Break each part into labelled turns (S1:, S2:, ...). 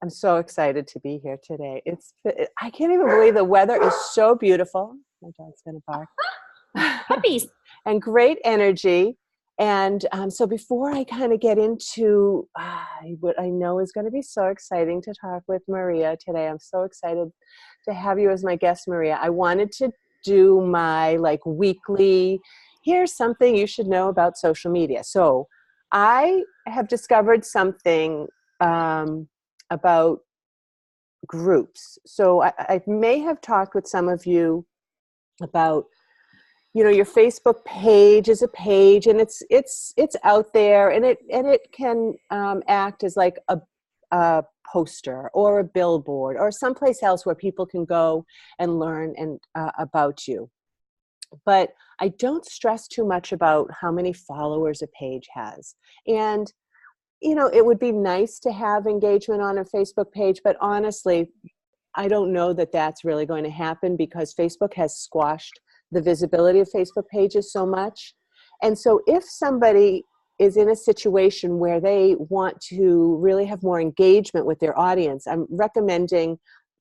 S1: I'm so excited to be here today. I can't even believe the weather is so beautiful. My dog's going to bark.
S2: Puppies.
S1: And great energy. And so before I kind of get into what I know is going to be so exciting to talk with Maria today, I'm so excited to have you as my guest, Maria. I wanted to do my weekly, here's something you should know about social media. So I have discovered something about groups. So I may have talked with some of you about, your Facebook page is a page, and it's out there, and it can act as like a poster or a billboard or someplace else where people can go and learn about you. But I don't stress too much about how many followers a page has. And it would be nice to have engagement on a Facebook page, but honestly, I don't know that that's really going to happen because Facebook has squashed the visibility of Facebook pages so much. And so if somebody is in a situation where they want to really have more engagement with their audience, I'm recommending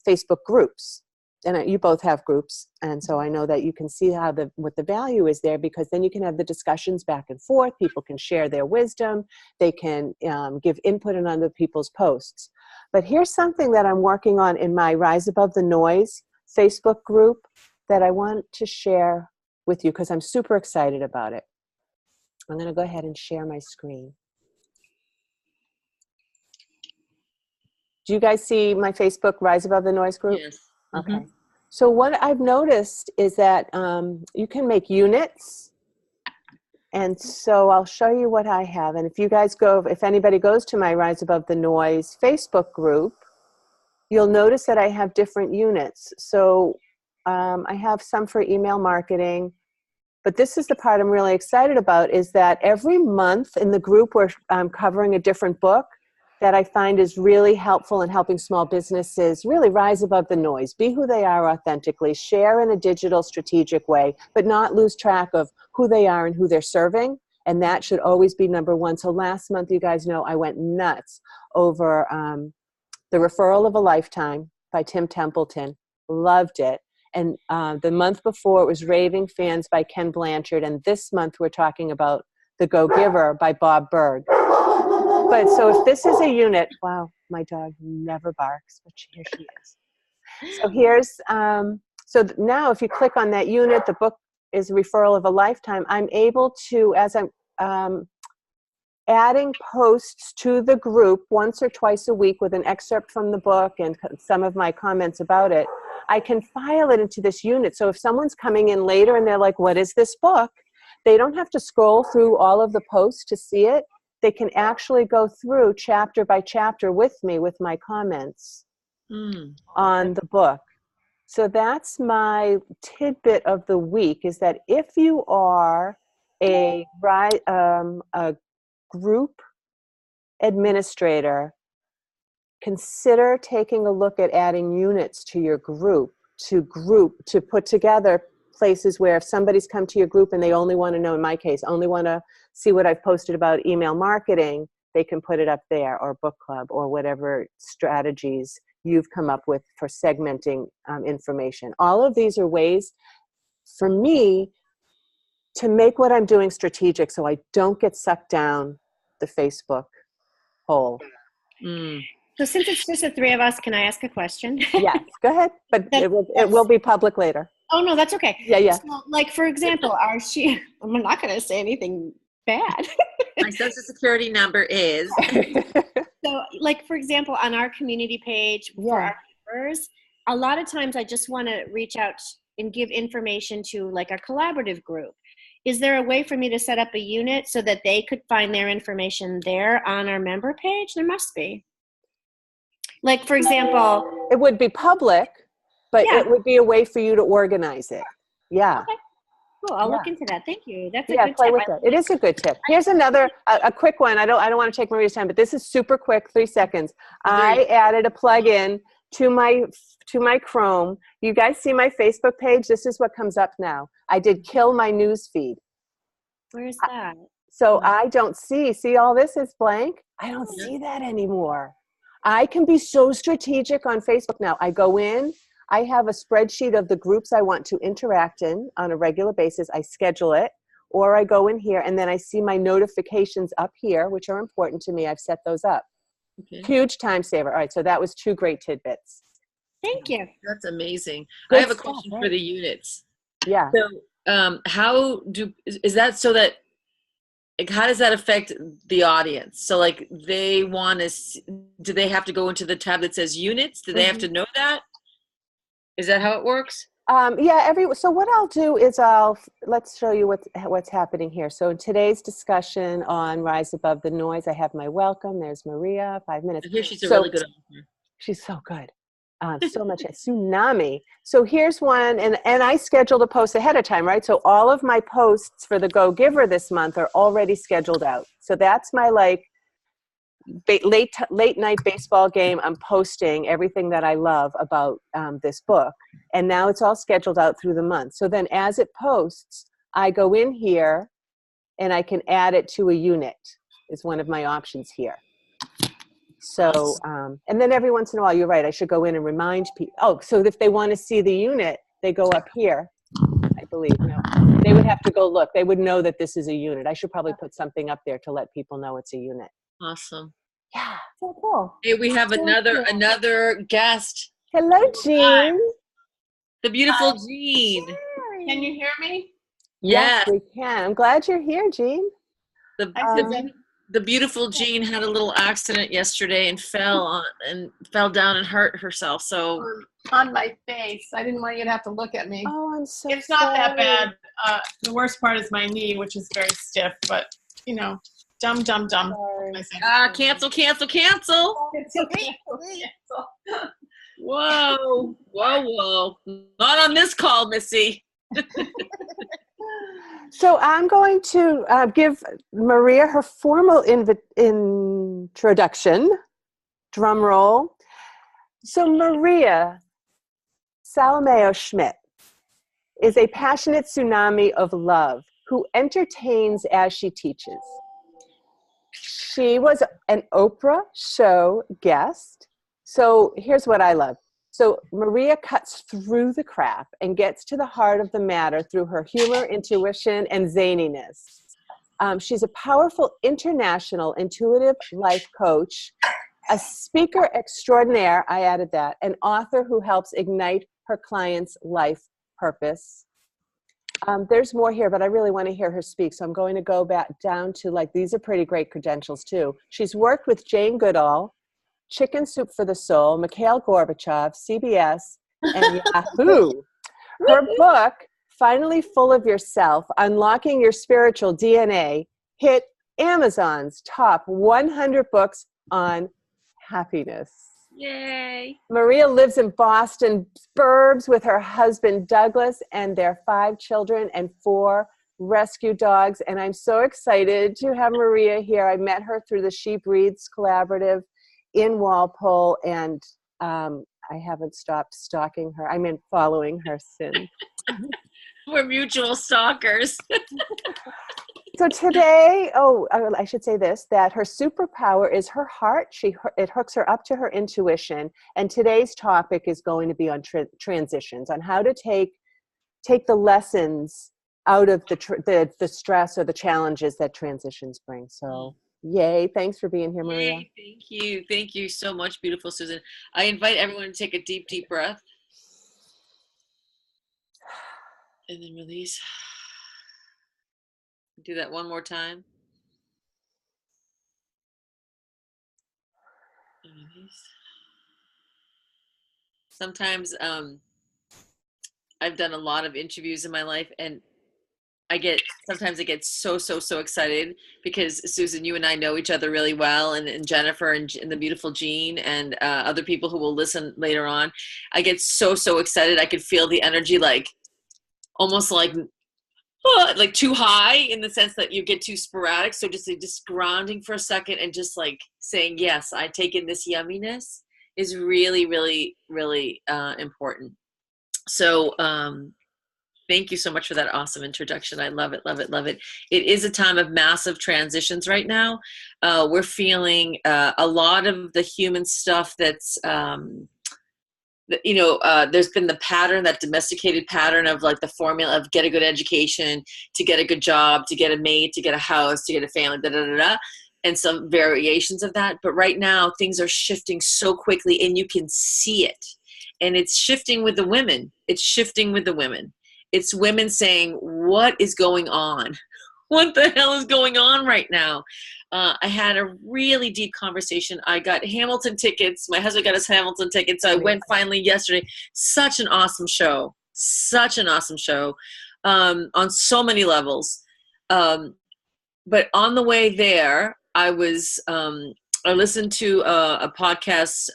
S1: Facebook groups. And you both have groups, and so I know that you can see what the value is there, because then you can have the discussions back and forth. People can share their wisdom. They can give input on other people's posts. But here's something that I'm working on in my Rise Above the Noise Facebook group that I want to share with you because I'm super excited about it. I'm going to go ahead and share my screen. Do you guys see my Facebook Rise Above the Noise group?
S2: Yes.
S1: Okay.
S2: Mm-hmm.
S1: So what I've noticed is that you can make units. And so I'll show you what I have. And if anybody goes to my Rise Above the Noise Facebook group, you'll notice that I have different units. So I have some for email marketing. But this is the part I'm really excited about, is that every month in the group where I'm covering a different book that I find is really helpful in helping small businesses really rise above the noise, be who they are authentically, share in a digital strategic way, but not lose track of who they are and who they're serving. And that should always be number one. So last month, you guys know, I went nuts over The Referral of a Lifetime by Tim Templeton. Loved it. And the month before, it was Raving Fans by Ken Blanchard. And this month, we're talking about The Go-Giver by Bob Berg. But so if this is a unit, wow, my dog never barks, but here she is. So now if you click on that unit, the book is Referral of a Lifetime. I'm able to, as I'm adding posts to the group once or twice a week with an excerpt from the book and some of my comments about it, I can file it into this unit. So if someone's coming in later and they're like, what is this book? They don't have to scroll through all of the posts to see it. They can actually go through chapter by chapter with me with my comments on the book. So that's my tidbit of the week, is that if you are a group administrator, consider taking a look at adding units to your group to put together places where if somebody's come to your group and they only want to know, in my case, only want to see what I've posted about email marketing, they can put it up there, or book club, or whatever strategies you've come up with for segmenting information. All of these are ways for me to make what I'm doing strategic so I don't get sucked down the Facebook hole.
S2: So since it's just the three of us, can I ask a question?
S1: Yes, go ahead. But it will be public later.
S2: Oh, no, that's okay.
S1: Yeah.
S2: So, for example, I'm not going to say anything bad.
S3: My social security number is.
S2: So, for example, on our community page for our members, a lot of times I just want to reach out and give information to a collaborative group. Is there a way for me to set up a unit so that they could find their information there on our member page? There must be. For example,
S1: it would be public, but it would be a way for you to organize it. Yeah.
S2: Okay. Cool. I'll look into that. Thank you. That's a good
S1: play
S2: tip.
S1: with it. It is a good tip. Here's another, a quick one. I don't want to take Maria's time, but this is super quick, 3 seconds. I added a plugin to my Chrome. You guys see my Facebook page? This is what comes up now. I did kill my news feed.
S2: Where's that?
S1: So I don't see all this is blank. I don't see that anymore. I can be so strategic on Facebook now. I go in, I have a spreadsheet of the groups I want to interact in on a regular basis. I schedule it, or I go in here and then I see my notifications up here, which are important to me. I've set those up.
S3: Okay.
S1: Huge time saver. All right, so that was 2 great tidbits.
S2: Thank you.
S3: That's amazing.
S1: Good
S3: I have a
S1: stuff,
S3: question
S1: right?
S3: for the units.
S1: Yeah.
S3: So, is that so that, like, how does that affect the audience? So, like, they want to, do they have to go into the tab that says units? Do they have to know that? Is that how it works?
S1: Yeah, so what I'll do is let's show you what's happening here. So in today's discussion on Rise Above the Noise, I have my welcome. There's Maria, 5 minutes.
S3: I hear she's a really good author.
S1: She's so good. So much tsunami. So here's one, and I scheduled a post ahead of time, right? So all of my posts for the Go Giver this month are already scheduled out. So that's my late night baseball game. I'm posting everything that I love about this book, and now it's all scheduled out through the month. So then as it posts, I go in here and I can add it to a unit is one of my options here. So and then every once in a while, you're right, I should go in and remind people. Oh, so if they want to see the unit, they go up here, I believe. No, they would have to go look. They would know that this is a unit. I should probably put something up there to let people know it's a unit.
S3: Awesome.
S1: Yeah, so cool.
S3: Hey, we have another guest.
S1: Hello, Jean.
S3: The beautiful Jean.
S4: Can you hear me?
S3: Yes.
S1: We can. I'm glad you're here, Jean.
S3: The beautiful Jean had a little accident yesterday and fell down and hurt herself. So
S4: on my face. I didn't want you to have to look at me.
S1: Oh, I'm so
S4: It's not that bad. The worst part is my knee, which is very stiff, but dumb.
S3: Cancel.
S4: It's okay.
S3: Whoa. Not on this call, Missy.
S1: So I'm going to give Maria her formal introduction. Drum roll. So Maria Salomão-Schmidt is a passionate tsunami of love who entertains as she teaches. She was an Oprah show guest. So here's what I love. So Maria cuts through the crap and gets to the heart of the matter through her humor, intuition, and zaniness. She's a powerful international intuitive life coach, a speaker extraordinaire, I added that, an author who helps ignite her clients' life purpose. There's more here, but I really want to hear her speak. So I'm going to go back down to these are pretty great credentials too. She's worked with Jane Goodall, Chicken Soup for the Soul, Mikhail Gorbachev, CBS, and Yahoo. Her book, Finally Full of Yourself, Unlocking Your Spiritual DNA, hit Amazon's top 100 books on happiness.
S3: Yay.
S1: Maria lives in Boston burbs with her husband, Douglas, and their 5 children and 4 rescue dogs. And I'm so excited to have Maria here. I met her through the She Breathes Collaborative in Walpole, and I haven't stopped stalking her. I mean, following her since.
S3: We're mutual stalkers.
S1: So today, I should say this, that her superpower is her heart. It hooks her up to her intuition. And today's topic is going to be on transitions, on how to take the lessons out of the stress or the challenges that transitions bring. So yay. Thanks for being here, Maria.
S3: Yay, thank you. Thank you so much, beautiful Susan. I invite everyone to take a deep, deep breath. And then release. Do that one more time. And release. Sometimes I've done a lot of interviews in my life, and sometimes I get so excited because Susan, you and I know each other really well, and Jennifer and the beautiful Jean and other people who will listen later on. I get so excited. I could feel the energy almost like too high, in the sense that you get too sporadic. So just grounding for a second and just saying, yes, I take in this yumminess is really, really, really important. So Thank you so much for that awesome introduction. I love it, love it, love it. It is a time of massive transitions right now. We're feeling a lot of the human stuff that's, there's been the pattern, that domesticated pattern of like the formula of get a good education, to get a good job, to get a mate, to get a house, to get a family, da da da da, and some variations of that. But right now, things are shifting so quickly, and you can see it. And it's shifting with the women. It's shifting with the women. It's women saying, what is going on? What the hell is going on right now? I had a really deep conversation. I got Hamilton tickets. My husband got us Hamilton tickets. So I went finally yesterday. Such an awesome show. Such an awesome show on so many levels. But on the way there, I listened to a podcast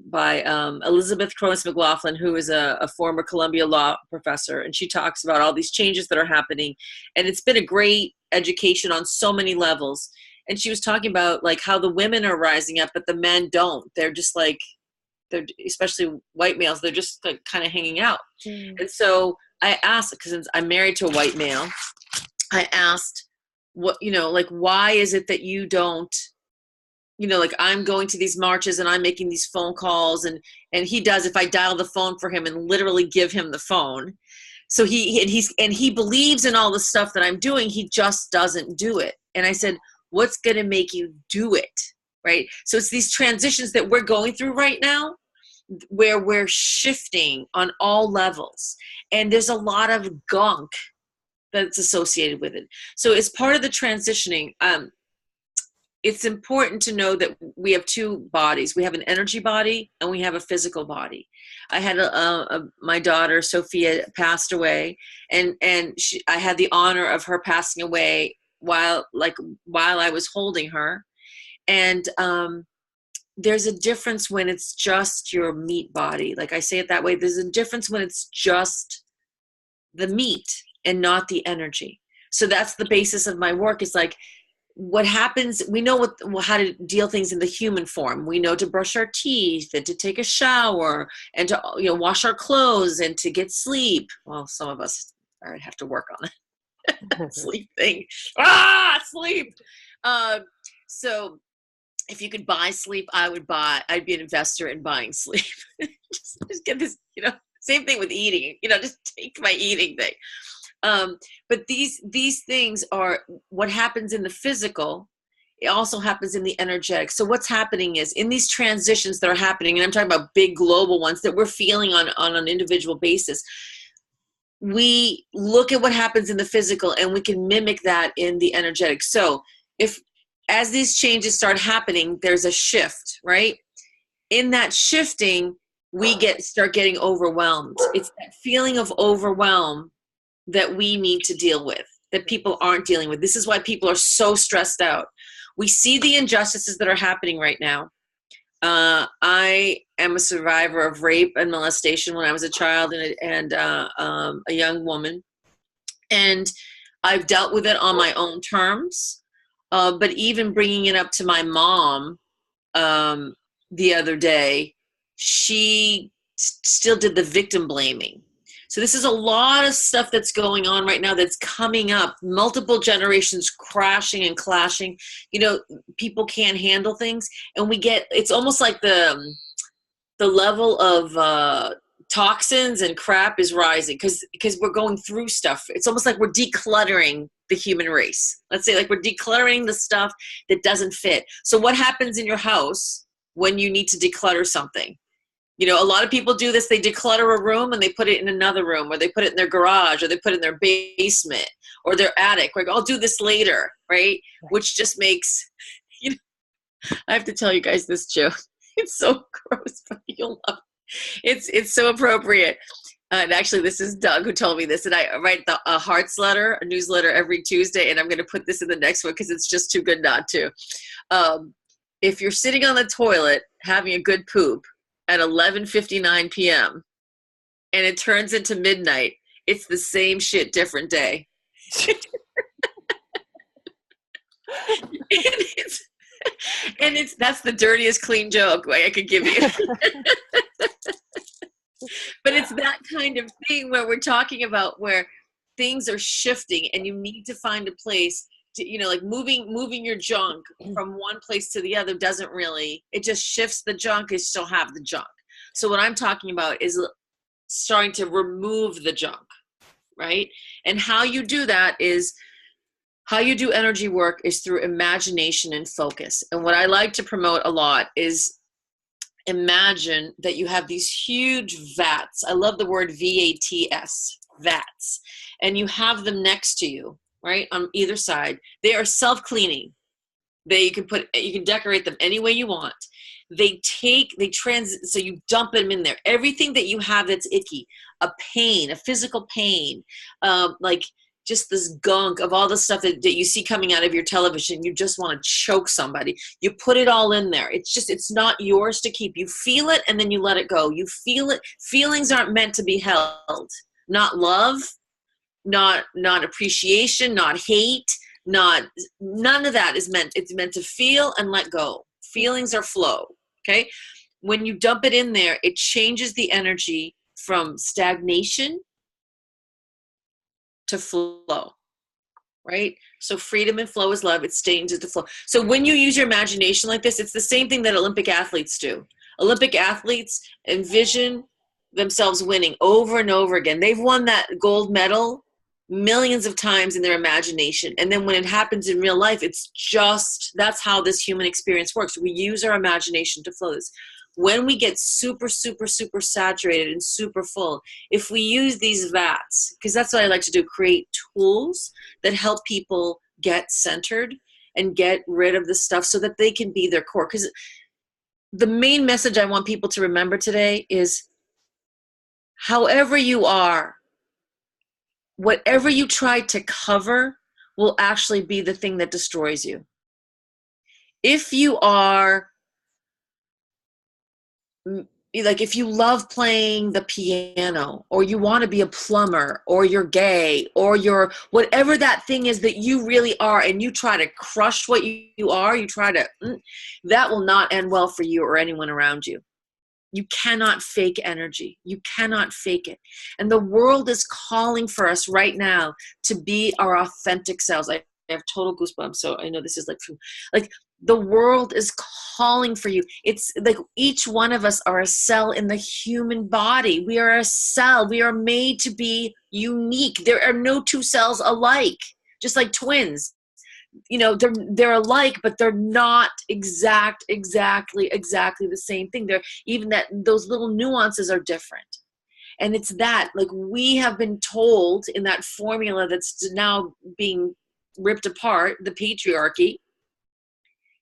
S3: by Elizabeth Cronis McLaughlin, who is a former Columbia law professor, and she talks about all these changes that are happening, and it's been a great education on so many levels. And she was talking about like how the women are rising up, but the men don't. They're just like, especially white males, they're just like kind of hanging out. And so I asked, because I'm married to a white male, I asked, why is it that you don't, like I'm going to these marches and I'm making these phone calls, and he does, if I dial the phone for him and literally give him the phone. So he believes in all the stuff that I'm doing. He just doesn't do it. And I said, what's going to make you do it? Right. So it's these transitions that we're going through right now, where we're shifting on all levels. And there's a lot of gunk that's associated with it. So as part of the transitioning, it's important to know that we have two bodies. We have an energy body and we have a physical body. I had my daughter, Sophia, passed away, and I had the honor of her passing away while I was holding her. And there's a difference when it's just your meat body. Like I say it that way. There's a difference when it's just the meat and not the energy. So that's the basis of my work. Is like, what happens, we know how to deal things in the human form. We know to brush our teeth and to take a shower and to wash our clothes and to get sleep. Well, some of us have to work on it. Sleep thing. Sleep. So if you could buy sleep, I'd be an investor in buying sleep. just get this, same thing with eating, just take my eating thing. But these things are what happens in the physical. It also happens in the energetic. So what's happening is in these transitions that are happening, and I'm talking about big global ones that we're feeling on an individual basis, we look at what happens in the physical and we can mimic that in the energetic. So as these changes start happening, there's a shift, right? In that shifting, we start getting overwhelmed. It's that feeling of overwhelm that we need to deal with, that people aren't dealing with. This is why people are so stressed out. We see the injustices that are happening right now. I am a survivor of rape and molestation when I was a child and a young woman. And I've dealt with it on my own terms. But even bringing it up to my mom the other day, she still did the victim blaming. So this is a lot of stuff that's going on right now that's coming up, multiple generations crashing and clashing. People can't handle things, and it's almost like the level of toxins and crap is rising because we're going through stuff. It's almost like we're decluttering the human race. Let's say like we're decluttering the stuff that doesn't fit. So what happens in your house when you need to declutter something? A lot of people do this. They declutter a room and they put it in another room, or they put it in their garage, or they put it in their basement or their attic. Like, I'll do this later, right? Which just makes, I have to tell you guys this joke. It's so gross, but you'll love it. It's so appropriate. And actually, this is Doug who told me this. And I write a Hearts letter, a newsletter every Tuesday. And I'm going to put this in the next one because it's just too good not to. If you're sitting on the toilet having a good poop at 11:59 p.m. and it turns into midnight, it's the same shit, different day. and that's the dirtiest clean joke I could give you. But it's that kind of thing where we're talking about where things are shifting and you need to find a place to, like moving your junk from one place to the other doesn't really, it just shifts the junk. You still have the junk. So what I'm talking about is starting to remove the junk, right? And how you do that is, how you do energy work is through imagination and focus. And what I like to promote a lot is imagine that you have these huge vats. I love the word VATS, vats. And you have them next to you, right? On either side. They are self-cleaning. You can decorate them any way you want. So you dump them in there. Everything that you have that's icky, a pain, a physical pain, like just this gunk of all the stuff that you see coming out of your television, you just want to choke somebody. You put it all in there. It's not yours to keep. You feel it and then you let it go. You feel it. Feelings aren't meant to be held. Not love, not appreciation, not hate, none of that is meant. It's meant to feel and let go. Feelings are flow. Okay. When you dump it in there, it changes the energy from stagnation to flow, right? So freedom and flow is love. It changes to flow. So when you use your imagination like this, it's the same thing that Olympic athletes do. Olympic athletes envision themselves winning over and over again. They've won that gold medal millions of times in their imagination. And then when it happens in real life, that's how this human experience works. We use our imagination to flow this. When we get super, super, super saturated and super full, if we use these vats, because that's what I like to do, create tools that help people get centered and get rid of the stuff so that they can be their core. Because the main message I want people to remember today is, however you are, whatever you try to cover will actually be the thing that destroys you. If you are, like, if you love playing the piano, or you want to be a plumber, or you're gay, or you're whatever that thing is that you really are, and you try to crush what you are, that will not end well for you or anyone around you. You cannot fake energy. You cannot fake it. And the world is calling for us right now to be our authentic selves. I have total goosebumps. So I know this is like the world is calling for you. It's like each one of us are a cell in the human body. We are a cell. We are made to be unique. There are no two cells alike, just like twins. They're alike, but they're not exactly the same thing. Those little nuances are different. And it's that, like, we have been told in that formula that's now being ripped apart, the patriarchy,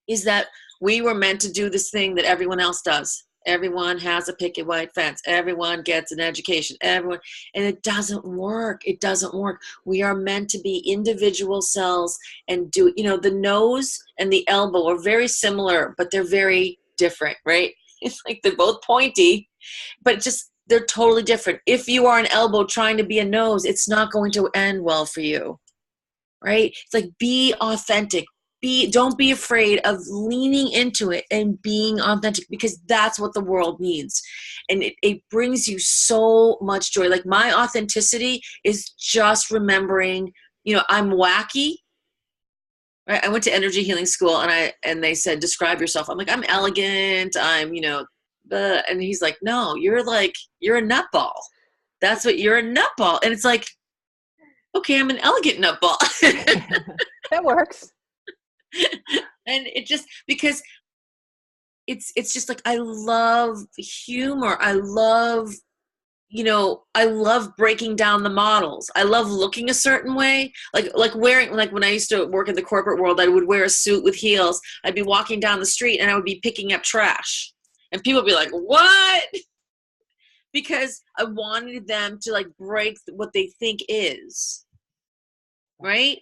S3: is that we were meant to do this thing that everyone else does. Everyone has a picket white fence. Everyone gets an education. And it doesn't work. It doesn't work. We are meant to be individual cells and the nose and the elbow are very similar, but they're very different, right? It's like they're both pointy, but they're totally different. If you are an elbow trying to be a nose, it's not going to end well for you, right? It's like, be authentic. Don't be afraid of leaning into it and being authentic, because that's what the world needs. And it brings you so much joy. Like, my authenticity is just remembering, I'm wacky. Right? I went to energy healing school and they said, describe yourself. I'm like, I'm elegant. And he's like, no, you're a nutball. That's what you're, a nutball. And it's like, okay, I'm an elegant nutball.
S1: That works.
S3: And it just, because it's just like, I love humor. I love breaking down the models. I love looking a certain way, like wearing, like when I used to work in the corporate world, I would wear a suit with heels. I'd be walking down the street and I would be picking up trash, and people would be like, what? Because I wanted them to, like, break what they think is right.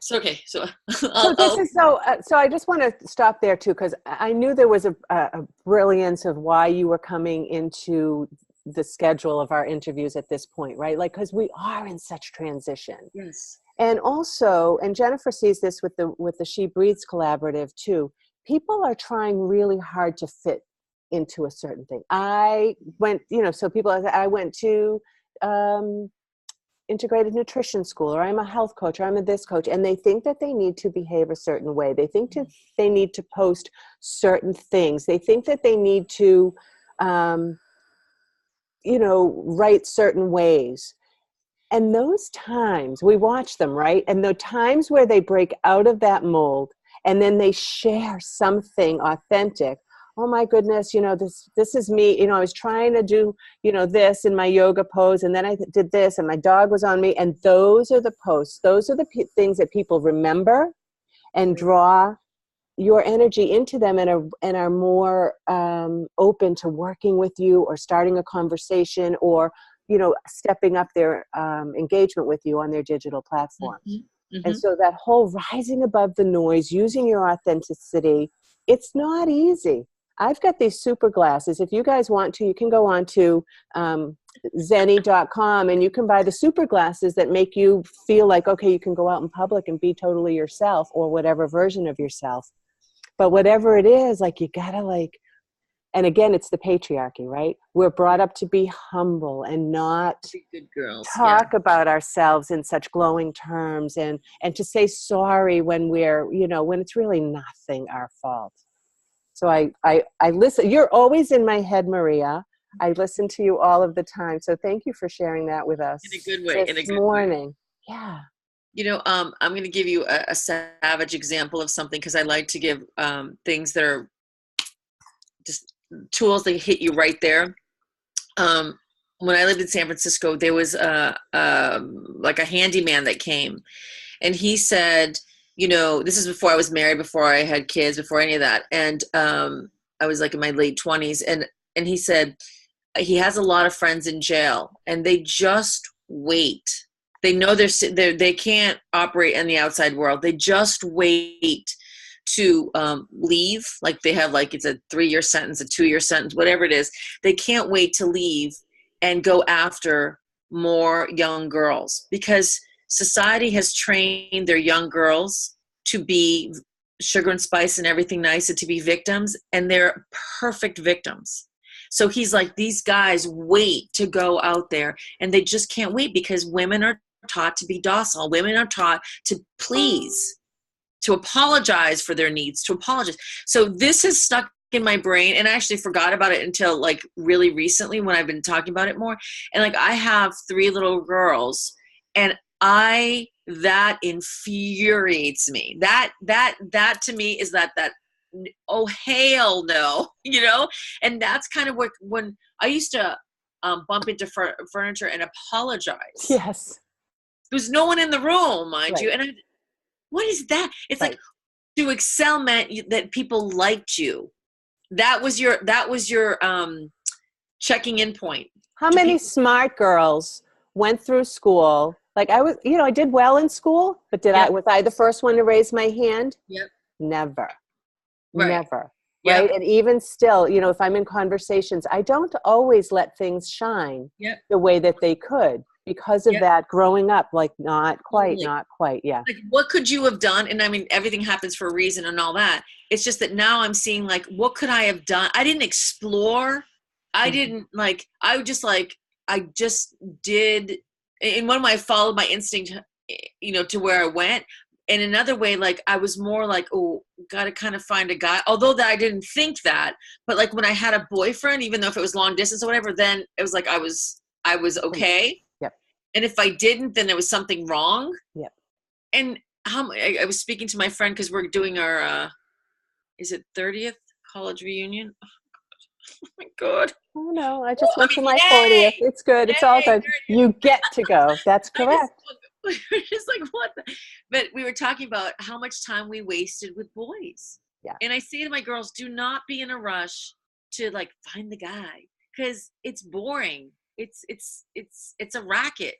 S3: So, okay. So
S1: I just want to stop there too, because I knew there was a brilliance of why you were coming into the schedule of our interviews at this point, right? Like, because we are in such transition.
S3: Yes.
S1: And also, and Jennifer sees this with the She Breathes Collaborative too, people are trying really hard to fit into a certain thing. I went, so people, I went to integrated nutrition school, or I'm a health coach, or I'm a this coach, and they think that they need to behave a certain way. They think they need to post certain things. They think that they need to, write certain ways. And those times, we watch them, right? And the times where they break out of that mold and then they share something authentic. Oh my goodness, this is me. I was trying to do, this in my yoga pose, and then I did this, and my dog was on me. And those are the posts. Those are the things that people remember and draw your energy into them, and are more open to working with you, or starting a conversation, or stepping up their engagement with you on their digital platforms. Mm-hmm. Mm-hmm. And so that whole rising above the noise, using your authenticity, it's not easy. I've got these super glasses. If you guys want to, you can go on to zenny.com and you can buy the super glasses that make you feel like, okay, you can go out in public and be totally yourself, or whatever version of yourself. But whatever it is, you gotta and again, it's the patriarchy, right? We're brought up to be humble and not
S3: good girls.
S1: Talk about ourselves in such glowing terms, and to say sorry when we're, when it's really nothing our fault. So I listen. You're always in my head, Maria. I listen to you all of the time. So thank you for sharing that with us.
S3: In a good way.
S1: This morning. Yeah.
S3: I'm going to give you a savage example of something, because I like to give things that are just tools that hit you right there. When I lived in San Francisco, there was a handyman that came, and he said, this is before I was married, before I had kids, before any of that. And I was in my late 20s. And he said he has a lot of friends in jail, and they just wait. They know they can't operate in the outside world. They just wait to leave. They have it's a 3-year sentence, a 2-year sentence, whatever it is. They can't wait to leave and go after more young girls, because society has trained their young girls to be sugar and spice and everything nice, and to be victims, and they're perfect victims. So he's like, these guys wait to go out there, and they just can't wait, because women are taught to be docile. Women are taught to please, to apologize for their needs, to apologize. So this has stuck in my brain, and I actually forgot about it until really recently, when I've been talking about it more. And I have 3 little girls, and that infuriates me. That to me is that oh hell no, and that's kind of what, when I used to bump into furniture and apologize.
S1: Yes.
S3: There's no one in the room, mind
S1: right.
S3: you. And what is that? It's
S1: right.
S3: To excel meant that people liked you. That was your checking in point.
S1: How many smart girls went through school? I was, I did well in school, but was I the first one to raise my hand?
S3: Yep.
S1: Never.
S3: Right.
S1: Never.
S3: Yep.
S1: Right. And even still, if I'm in conversations, I don't always let things shine the way that they could, because of that growing up, not quite. Yeah.
S3: What could you have done? And I mean, everything happens for a reason and all that. It's just that now I'm seeing what could I have done? I didn't explore. I didn't I just did. In one way, I followed my instinct, to where I went. In another way, I was more oh, got to kind of find a guy. Although that I didn't think that, but when I had a boyfriend, even though if it was long distance or whatever, then it was I was okay.
S1: Yep.
S3: And if I didn't, then there was something wrong.
S1: Yep.
S3: And I was speaking to my friend, because we're doing our, is it 30th college reunion? Oh my God.
S1: Oh no, I just went to my 40th. It's good. It's all good. You get to go. That's correct.
S3: We're just what but we were talking about how much time we wasted with boys.
S1: Yeah.
S3: And I say to my girls, do not be in a rush to find the guy, because it's boring. It's a racket.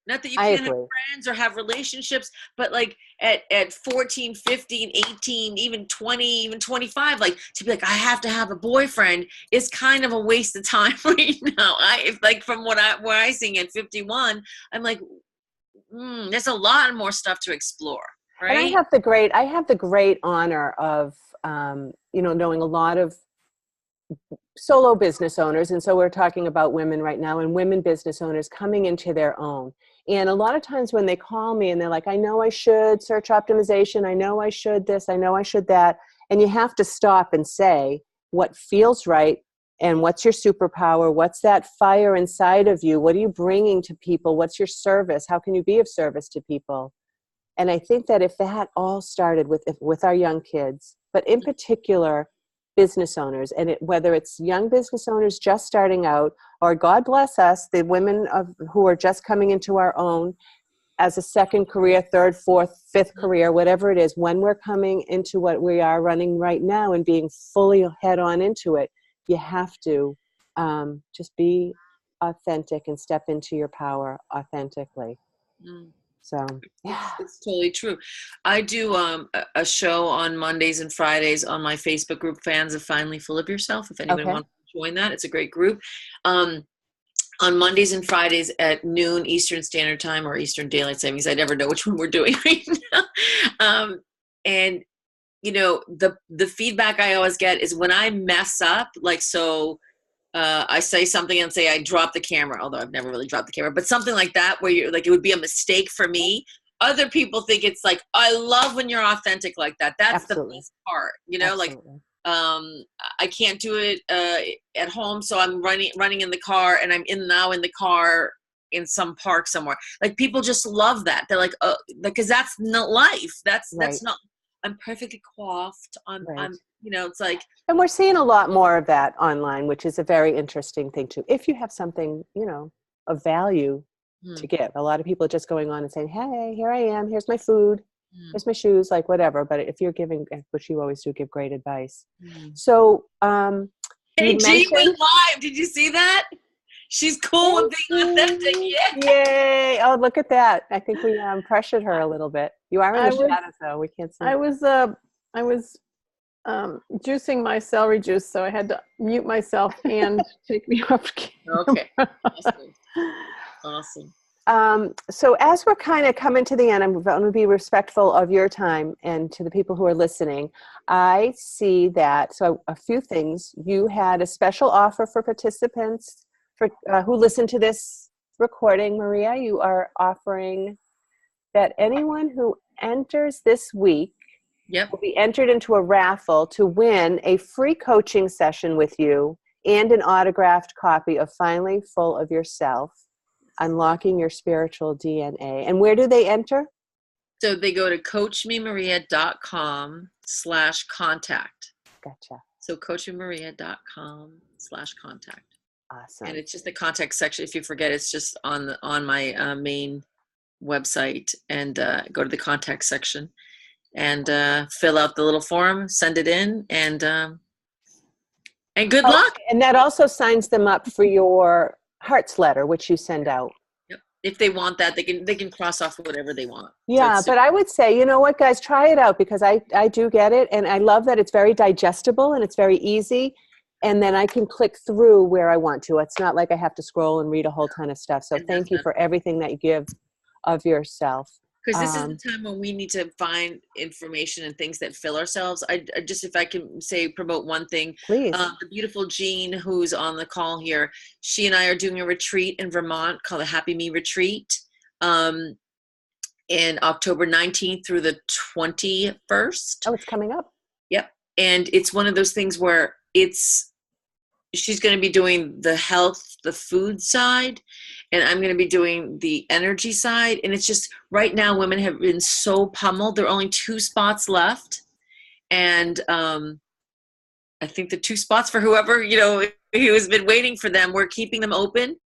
S3: Not that you can't have friends or have relationships, but at 14, 15, 18, even 20, even 25, to be I have to have a boyfriend is kind of a waste of time right now. From where I sing at 51, I'm there's a lot more stuff to explore. Right.
S1: And I have the great honor of, knowing a lot of solo business owners, and so we're talking about women right now, and women business owners coming into their own. And a lot of times when they call me and they're like, I know I should search optimization, I know I should this, I know I should that, and you have to stop and say what feels right, and what's your superpower, what's that fire inside of you, what are you bringing to people, what's your service, how can you be of service to people? And I think that if that all started with our young kids, but in particular business owners, and whether it's young business owners just starting out, or God bless us, the women who are just coming into our own as a second career, third, fourth, fifth career, whatever it is, when we're coming into what we are running right now and being fully head on into it, you have to just be authentic and step into your power authentically. So, yeah.
S3: It's totally true. I do a show on Mondays and Fridays on my Facebook group, Fans of Finally Full of Yourself. If anyone wants to join that, it's a great group. On Mondays and Fridays at noon Eastern Standard Time, or Eastern Daylight Savings. I never know which one we're doing right now. And you know, the feedback I always get is when I mess up, like, I say something and say I dropped the camera, although I've never really dropped the camera, but something like that, where you're like, it would be a mistake for me. Other people think it's like, I love when you're authentic like that. That's
S1: Absolutely.
S3: The best part, you know. Absolutely. Like, I can't do it at home, so I'm running in the car, and I'm now in the car in some park somewhere. Like, people just love that. They're like, because that's not life. That's not. I'm perfectly coiffed. I'm you know, it's like.
S1: And we're seeing a lot more of that online, which is a very interesting thing too. If you have something, you know, of value to give. A lot of people are just going on and saying, hey, here I am. Here's my food. Here's my shoes, like whatever. But if you're giving, which you always do, give great advice. So,
S3: hey, G went live. Did you see that? She's cool with being authentic. Yeah.
S1: Yay. Oh, look at that. I think we pressured her a little bit. You are in the shadows, though. We can't see.
S4: I was juicing my celery juice, so I had to mute myself and take me off camera.
S3: Okay. Awesome.
S1: So as we're kind of coming to the end, I'm going to be respectful of your time and to the people who are listening. I see that, so a few things. You had a special offer for participants who listen to this recording. Maria, you are offering that anyone who enters this week will be entered into a raffle to win a free coaching session with you and an autographed copy of Finally Full of Yourself, Unlocking Your Spiritual DNA. And where do they enter?
S3: So they go to coachmemaria.com/contact.
S1: Gotcha.
S3: So coachmemaria.com/contact.
S1: Awesome.
S3: And it's just the contact section. If you forget, it's just on my main website, and go to the contact section and fill out the little form, send it in, and good luck.
S1: And that also signs them up for your Hearts letter, which you send out.
S3: Yep. If they want that, they can cross off whatever they want.
S1: Yeah,
S3: so
S1: but I would say, you know what, guys, try it out, because I do get it, and I love that it's very digestible and it's very easy. And then I can click through where I want to. It's not like I have to scroll and read a whole ton of stuff. So thank you for everything that you give of yourself.
S3: Because this is the time when we need to find information and things that fill ourselves. I just, if I can say, promote one thing.
S1: Please.
S3: The beautiful Jean, who's on the call here, she and I are doing a retreat in Vermont called the Happy Me Retreat in October 19th through the 21st.
S1: Oh, it's coming up.
S3: Yep. And it's one of those things where she's going to be doing the health, the food side, and I'm going to be doing the energy side. And it's just, right now, women have been so pummeled. There are only 2 spots left. And I think the 2 spots for whoever, who has been waiting for them, we're keeping them open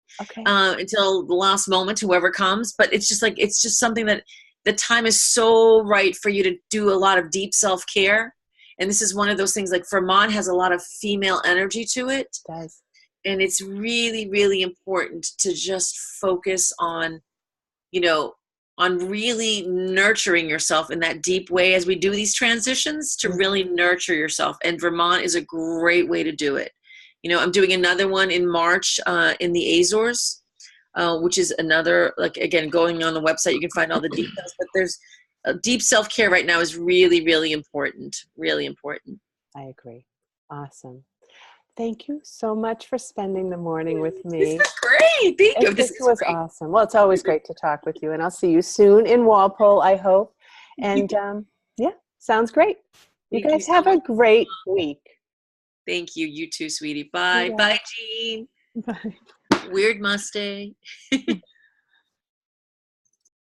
S3: until the last moment, whoever comes. But it's just something that the time is so right for you to do a lot of deep self-care. And this is one of those things, like Vermont has a lot of female energy to it.
S1: It does.
S3: And it's really, really important to just focus on, on really nurturing yourself in that deep way as we do these transitions, to really nurture yourself. And Vermont is a great way to do it. I'm doing another one in March in the Azores, which is another, again, going on the website, you can find all the details, but there's deep self-care right now is really, really important. Really important.
S1: I agree. Awesome. Thank you so much for spending the morning with
S3: This
S1: me.
S3: was great. Thank you.
S1: This
S3: is
S1: was
S3: great.
S1: awesome. Well, it's always great to talk with you, and I'll see you soon in Walpole, I hope. And yeah, sounds great. You
S3: Thank
S1: guys
S3: so
S1: have a
S3: much.
S1: great week.
S3: Thank you. You too, sweetie. Bye.
S1: Yeah.
S3: Bye, Jean.
S4: Bye.
S3: Weird Mustang.